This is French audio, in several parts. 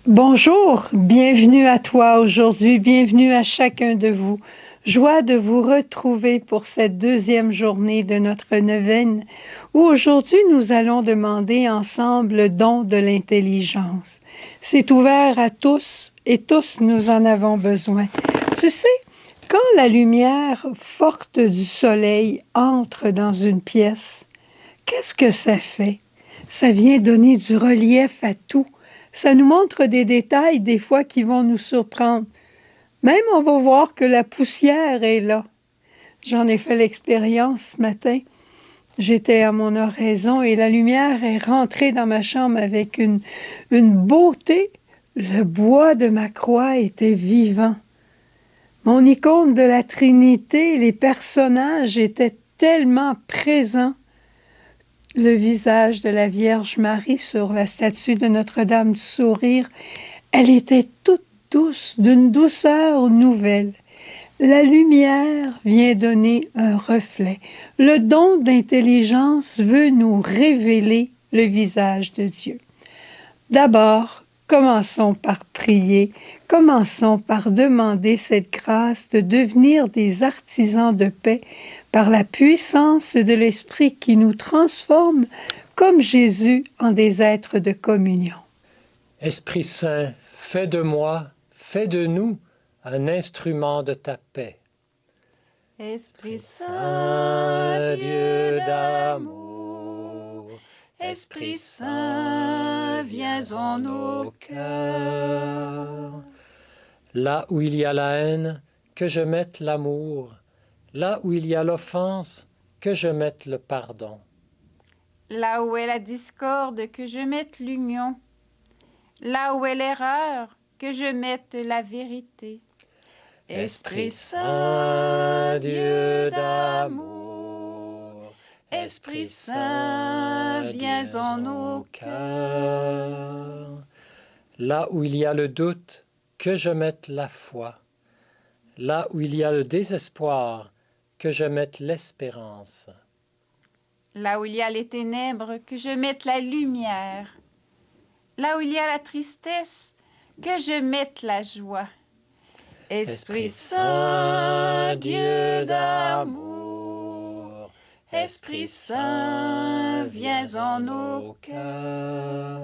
Bonjour, bienvenue à toi aujourd'hui, bienvenue à chacun de vous. Joie de vous retrouver pour cette deuxième journée de notre neuvaine, où aujourd'hui nous allons demander ensemble le don de l'intelligence. C'est ouvert à tous et tous nous en avons besoin. Tu sais, quand la lumière forte du soleil entre dans une pièce, qu'est-ce que ça fait? Ça vient donner du relief à tout. Ça nous montre des détails des fois qui vont nous surprendre. Même on va voir que la poussière est là. J'en ai fait l'expérience ce matin. J'étais à mon oraison et la lumière est rentrée dans ma chambre avec une beauté. Le bois de ma croix était vivant. Mon icône de la Trinité, les personnages étaient tellement présents. Le visage de la Vierge Marie sur la statue de Notre-Dame du Sourire, elle était toute douce, d'une douceur nouvelle. La lumière vient donner un reflet. Le don d'intelligence veut nous révéler le visage de Dieu. D'abord, commençons par prier, commençons par demander cette grâce de devenir des artisans de paix par la puissance de l'Esprit qui nous transforme comme Jésus en des êtres de communion. Esprit Saint, fais de moi, fais de nous un instrument de ta paix. Esprit Saint, Dieu d'amour, Esprit Saint, viens en nos cœurs. Là où il y a la haine, que je mette l'amour. Là où il y a l'offense, que je mette le pardon. Là où est la discorde, que je mette l'union. Là où est l'erreur, que je mette la vérité. Esprit Saint, Dieu d'amour, Esprit Saint, viens en nos cœurs. Là où il y a le doute, que je mette la foi. Là où il y a le désespoir, que je mette l'espérance. Là où il y a les ténèbres, que je mette la lumière. Là où il y a la tristesse, que je mette la joie. Esprit Saint, Dieu d'amour, Esprit Saint, viens en nos cœurs.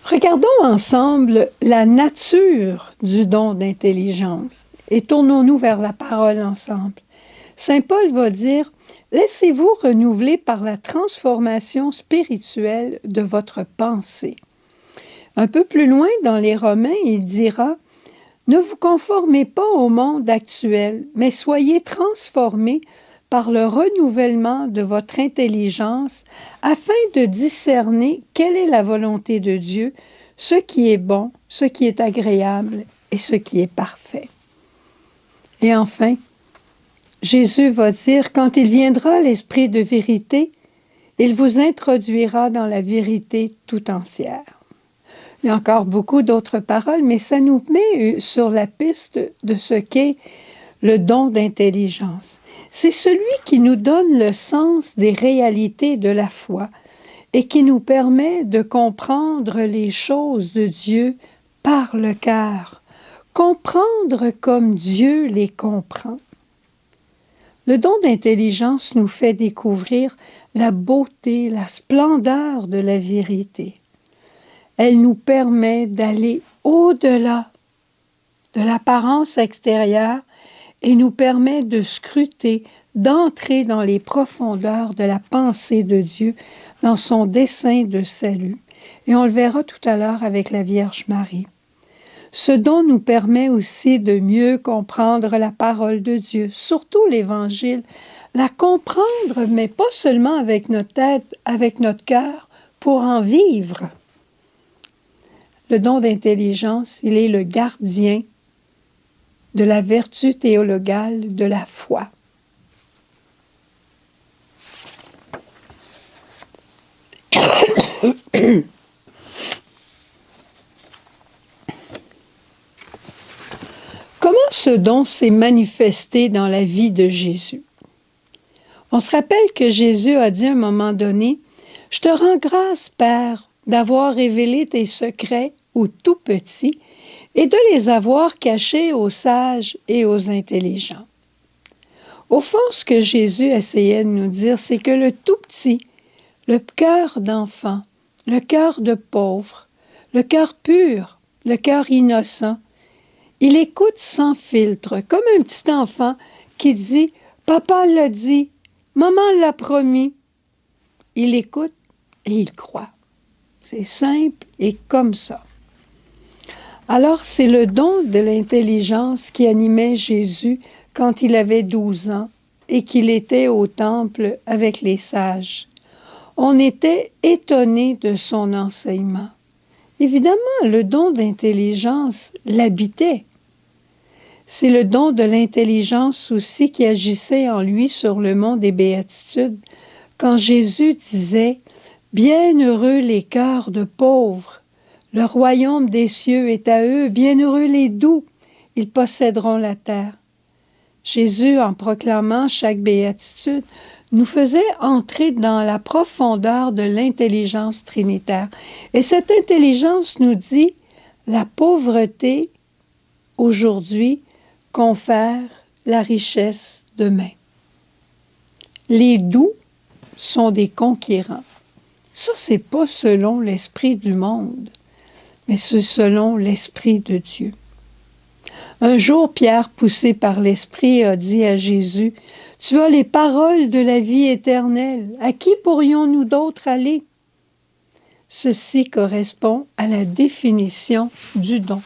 Regardons ensemble la nature du don d'intelligence et tournons-nous vers la parole ensemble. Saint Paul va dire « Laissez-vous renouveler par la transformation spirituelle de votre pensée. » Un peu plus loin dans les Romains, il dira « Ne vous conformez pas au monde actuel, mais soyez transformés par le renouvellement de votre intelligence afin de discerner quelle est la volonté de Dieu, ce qui est bon, ce qui est agréable et ce qui est parfait. » Et enfin, Jésus va dire « Quand il viendra l'Esprit de vérité, il vous introduira dans la vérité tout entière. » Il y a encore beaucoup d'autres paroles, mais ça nous met sur la piste de ce qu'est le don d'intelligence. C'est celui qui nous donne le sens des réalités de la foi et qui nous permet de comprendre les choses de Dieu par le cœur, comprendre comme Dieu les comprend. Le don d'intelligence nous fait découvrir la beauté, la splendeur de la vérité. Elle nous permet d'aller au-delà de l'apparence extérieure et nous permet de scruter, d'entrer dans les profondeurs de la pensée de Dieu, dans son dessein de salut. Et on le verra tout à l'heure avec la Vierge Marie. Ce don nous permet aussi de mieux comprendre la parole de Dieu, surtout l'Évangile, la comprendre, mais pas seulement avec notre tête, avec notre cœur, pour en vivre. Le don d'intelligence, il est le gardien de la vertu théologale de la foi. Comment ce don s'est manifesté dans la vie de Jésus? On se rappelle que Jésus a dit à un moment donné « Je te rends grâce, Père, d'avoir révélé tes secrets aux tout petits et de les avoir cachés aux sages et aux intelligents. Au fond, ce que Jésus essayait de nous dire, c'est que le tout petit, le cœur d'enfant, le cœur de pauvre, le cœur pur, le cœur innocent, il écoute sans filtre, comme un petit enfant qui dit « Papa l'a dit, maman l'a promis ». Il écoute et il croit. C'est simple et comme ça. Alors, c'est le don de l'intelligence qui animait Jésus quand il avait 12 ans et qu'il était au temple avec les sages. On était étonnés de son enseignement. Évidemment, le don d'intelligence l'habitait. C'est le don de l'intelligence aussi qui agissait en lui sur le mont des Béatitudes, quand Jésus disait « Bienheureux les cœurs de pauvres, le royaume des cieux est à eux, bienheureux les doux, ils posséderont la terre. » Jésus, en proclamant chaque béatitude, nous faisait entrer dans la profondeur de l'intelligence trinitaire. Et cette intelligence nous dit « La pauvreté, aujourd'hui, confère la richesse demain. » Les doux sont des conquérants. Ça, c'est pas selon l'esprit du monde, mais c'est selon l'esprit de Dieu. Un jour, Pierre, poussé par l'Esprit, a dit à Jésus, « Tu as les paroles de la vie éternelle. À qui pourrions-nous d'autres aller? » Ceci correspond à la définition du don.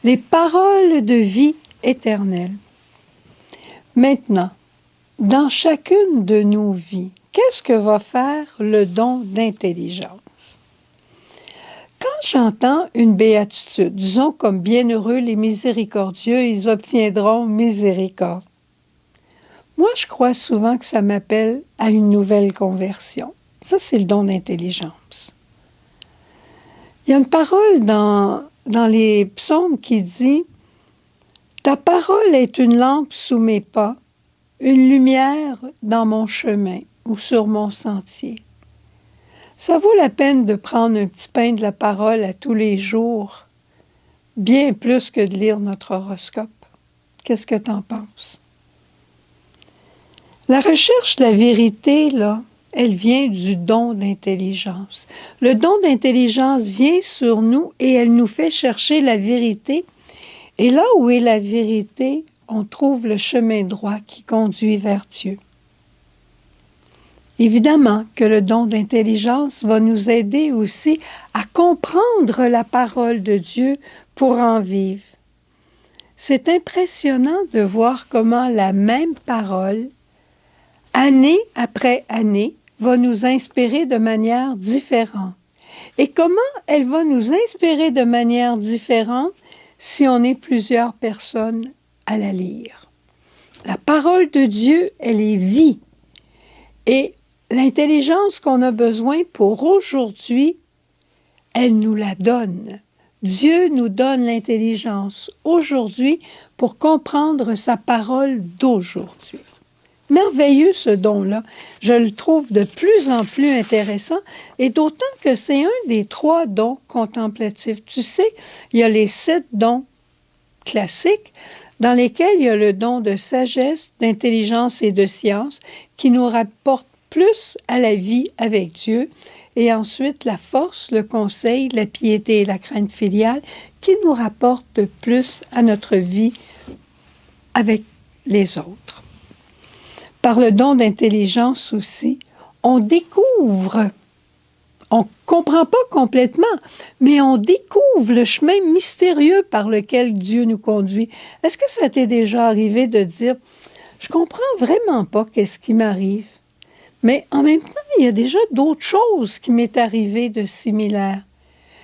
Les paroles de vie éternelle. Maintenant, dans chacune de nos vies, qu'est-ce que va faire le don d'intelligence? Quand j'entends une béatitude, disons comme bienheureux les miséricordieux, ils obtiendront miséricorde. Moi, je crois souvent que ça m'appelle à une nouvelle conversion. Ça, c'est le don d'intelligence. Il y a une parole dans les psaumes qui dit « Ta parole est une lampe sous mes pas, une lumière dans mon chemin ou sur mon sentier. » Ça vaut la peine de prendre un petit pain de la parole à tous les jours, bien plus que de lire notre horoscope. Qu'est-ce que tu en penses? La recherche de la vérité, là, elle vient du don d'intelligence. Le don d'intelligence vient sur nous et elle nous fait chercher la vérité. Et là où est la vérité, on trouve le chemin droit qui conduit vers Dieu. Évidemment que le don d'intelligence va nous aider aussi à comprendre la parole de Dieu pour en vivre. C'est impressionnant de voir comment la même parole, année après année, va nous inspirer de manière différente. Et comment elle va nous inspirer de manière différente si on est plusieurs personnes à la lire. La parole de Dieu, elle est vie. Et l'intelligence qu'on a besoin pour aujourd'hui, elle nous la donne. Dieu nous donne l'intelligence aujourd'hui pour comprendre sa parole d'aujourd'hui. Merveilleux ce don-là. Je le trouve de plus en plus intéressant et d'autant que c'est un des 3 dons contemplatifs. Tu sais, il y a les 7 dons classiques dans lesquels il y a le don de sagesse, d'intelligence et de science qui nous rapporte plus à la vie avec Dieu et ensuite la force, le conseil, la piété et la crainte filiale qui nous rapportent plus à notre vie avec les autres. Par le don d'intelligence aussi, on découvre, on ne comprend pas complètement, mais on découvre le chemin mystérieux par lequel Dieu nous conduit. Est-ce que ça t'est déjà arrivé de dire « Je comprends vraiment pas qu'est-ce qui m'arrive », mais en même temps, il y a déjà d'autres choses qui m'est arrivé de similaire.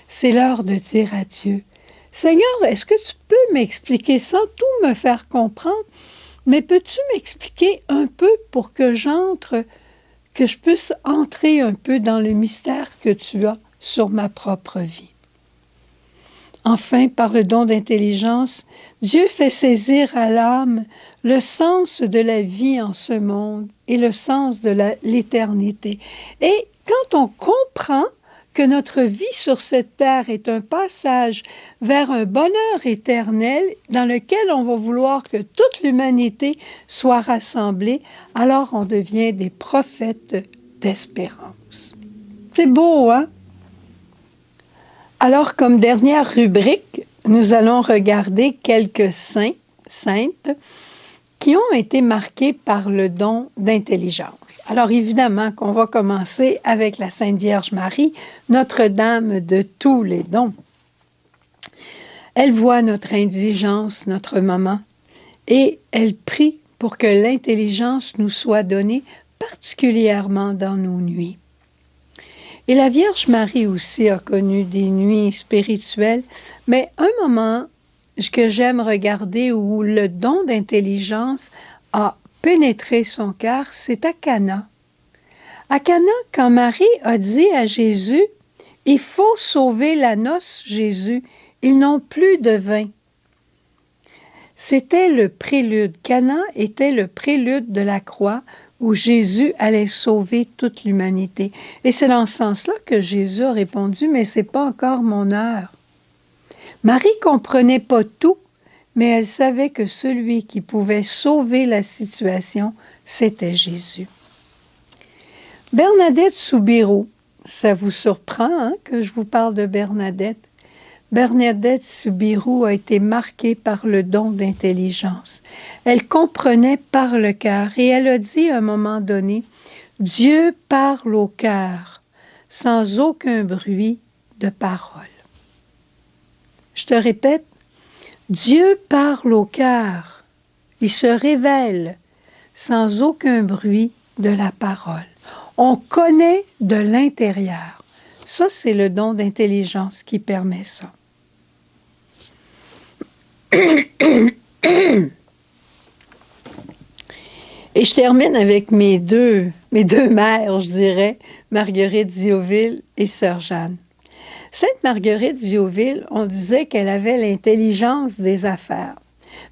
C'est l'heure de dire à Dieu « Seigneur, est-ce que tu peux m'expliquer sans tout me faire comprendre? Mais peux-tu m'expliquer un peu pour que que je puisse entrer un peu dans le mystère que tu as sur ma propre vie? » Enfin, par le don d'intelligence, Dieu fait saisir à l'âme le sens de la vie en ce monde et le sens de l'éternité. Et quand on comprend que notre vie sur cette terre est un passage vers un bonheur éternel dans lequel on va vouloir que toute l'humanité soit rassemblée, alors on devient des prophètes d'espérance. C'est beau, hein? Alors, comme dernière rubrique, nous allons regarder quelques saints, saintes, qui ont été marqués par le don d'intelligence. Alors évidemment qu'on va commencer avec la Sainte Vierge Marie, Notre-Dame de tous les dons. Elle voit notre indigence, notre maman, et elle prie pour que l'intelligence nous soit donnée, particulièrement dans nos nuits. Et la Vierge Marie aussi a connu des nuits spirituelles, mais un moment que j'aime regarder où le don d'intelligence a pénétré son cœur, c'est à Cana. À Cana, quand Marie a dit à Jésus, « Il faut sauver la noce, Jésus, ils n'ont plus de vin. » C'était le prélude. Cana était le prélude de la croix où Jésus allait sauver toute l'humanité. Et c'est dans ce sens-là que Jésus a répondu, « Mais ce n'est pas encore mon heure. » Marie ne comprenait pas tout, mais elle savait que celui qui pouvait sauver la situation, c'était Jésus. Bernadette Soubirous, ça vous surprend hein, que je vous parle de Bernadette? Bernadette Soubirous a été marquée par le don d'intelligence. Elle comprenait par le cœur et elle a dit à un moment donné, « Dieu parle au cœur, sans aucun bruit de parole. » Je te répète, Dieu parle au cœur, il se révèle sans aucun bruit de la parole. On connaît de l'intérieur. Ça, c'est le don d'intelligence qui permet ça. Et je termine avec mes deux mères, je dirais, Marguerite Zioville et Sœur Jeanne. Sainte Marguerite Zioville, on disait qu'elle avait l'intelligence des affaires.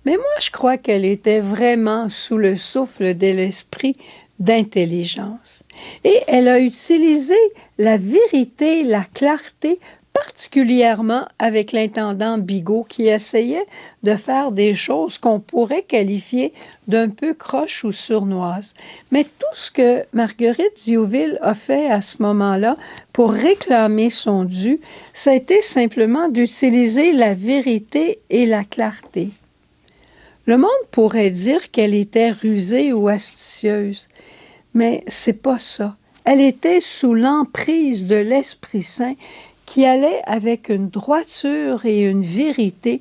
Mais moi, je crois qu'elle était vraiment sous le souffle de l'esprit d'intelligence. Et elle a utilisé la vérité, la clarté, particulièrement avec l'intendant Bigot qui essayait de faire des choses qu'on pourrait qualifier d'un peu croche ou sournoise. Mais tout ce que Marguerite Zioville a fait à ce moment-là pour réclamer son dû, ça a été simplement d'utiliser la vérité et la clarté. Le monde pourrait dire qu'elle était rusée ou astucieuse, mais c'est pas ça. Elle était sous l'emprise de l'Esprit Saint qui allait avec une droiture et une vérité,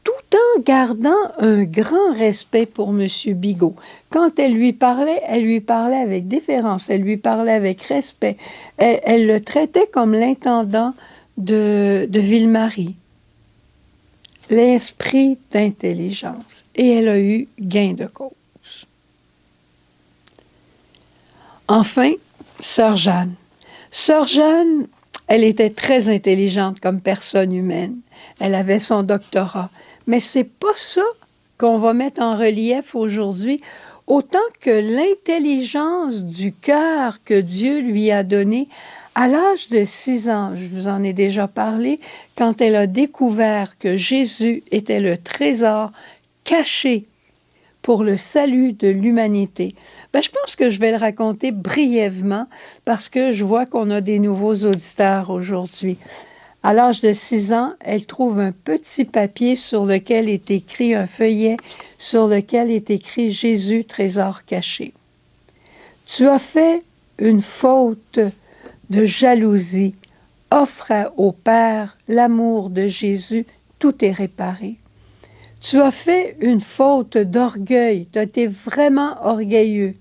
tout en gardant un grand respect pour M. Bigot. Quand elle lui parlait avec déférence, elle lui parlait avec respect. Elle le traitait comme l'intendant de Ville-Marie. L'esprit d'intelligence. Et elle a eu gain de cause. Enfin, Sœur Jeanne. Sœur Jeanne, elle était très intelligente comme personne humaine. Elle avait son doctorat. Mais c'est pas ça qu'on va mettre en relief aujourd'hui, autant que l'intelligence du cœur que Dieu lui a donnée à l'âge de 6 ans. Je vous en ai déjà parlé, quand elle a découvert que Jésus était le trésor caché pour le salut de l'humanité. Je pense que je vais le raconter brièvement parce que je vois qu'on a des nouveaux auditeurs aujourd'hui. À l'âge de 6 ans, elle trouve un petit papier sur lequel est écrit un feuillet, sur lequel est écrit « Jésus, trésor caché ». Tu as fait une faute de jalousie. Offre au Père l'amour de Jésus, tout est réparé. Tu as fait une faute d'orgueil, tu as été vraiment orgueilleux.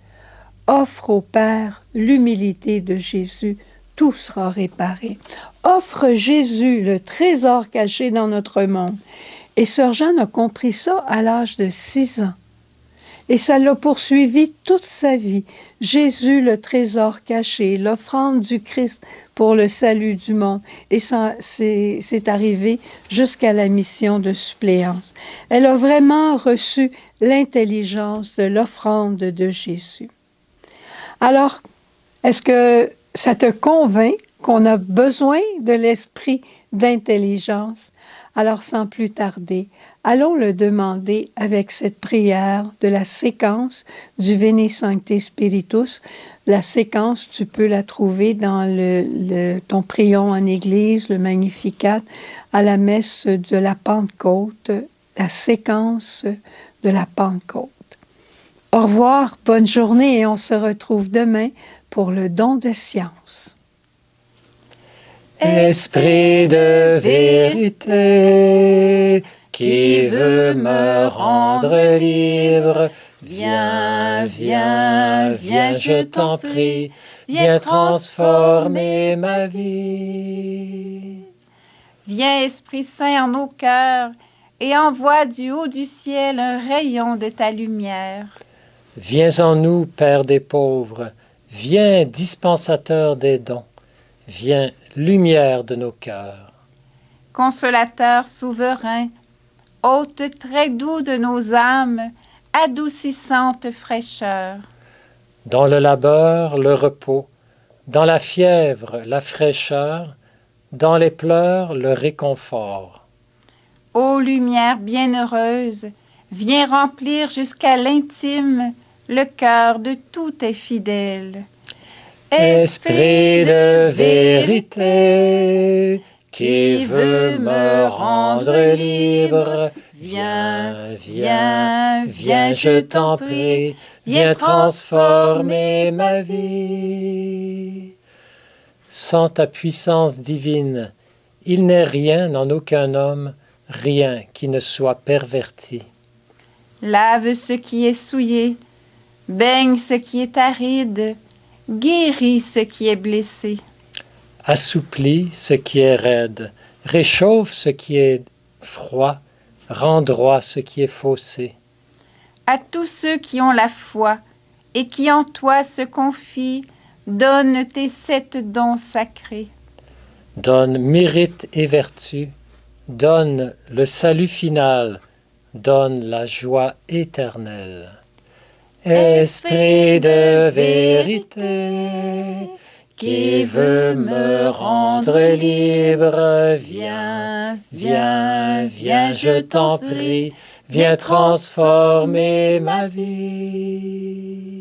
Offre au Père l'humilité de Jésus, tout sera réparé. Offre Jésus, le trésor caché dans notre monde. Et Sœur Jeanne a compris ça à l'âge de 6 ans. Et ça l'a poursuivi toute sa vie. Jésus, le trésor caché, l'offrande du Christ pour le salut du monde. Et ça, c'est arrivé jusqu'à la mission de suppléance. Elle a vraiment reçu l'intelligence de l'offrande de Jésus. Alors, est-ce que ça te convainc qu'on a besoin de l'esprit d'intelligence. Alors, sans plus tarder, allons le demander avec cette prière de la séquence du Veni Sancte Spiritus. La séquence, tu peux la trouver dans ton prion en église, le Magnificat, à la messe de la Pentecôte, la séquence de la Pentecôte. Au revoir, bonne journée et on se retrouve demain pour le don de science. Esprit de vérité, qui veut me rendre libre, viens, viens, viens, je t'en prie, viens transformer ma vie. Viens, Esprit Saint, en nos cœurs, et envoie du haut du ciel un rayon de ta lumière. Viens en nous, Père des pauvres, viens, dispensateur des dons, viens, lumière de nos cœurs. Consolateur souverain, hôte très doux de nos âmes, adoucissante fraîcheur. Dans le labeur, le repos, dans la fièvre, la fraîcheur, dans les pleurs, le réconfort. Ô lumière bienheureuse, viens remplir jusqu'à l'intime le cœur de tous tes fidèles. Esprit de vérité, qui veut me rendre libre, viens, viens, viens, je t'en prie, viens transformer ma vie. Sans ta puissance divine, il n'est rien en aucun homme, rien qui ne soit perverti. Lave ce qui est souillé, baigne ce qui est aride, guéris ce qui est blessé. Assouplis ce qui est raide, réchauffe ce qui est froid, rends droit ce qui est faussé. À tous ceux qui ont la foi et qui en toi se confient, donne tes 7 dons sacrés. Donne mérite et vertu, donne le salut final, donne la joie éternelle. Esprit de vérité, qui veut me rendre libre, viens, viens, viens, je t'en prie, viens transformer ma vie.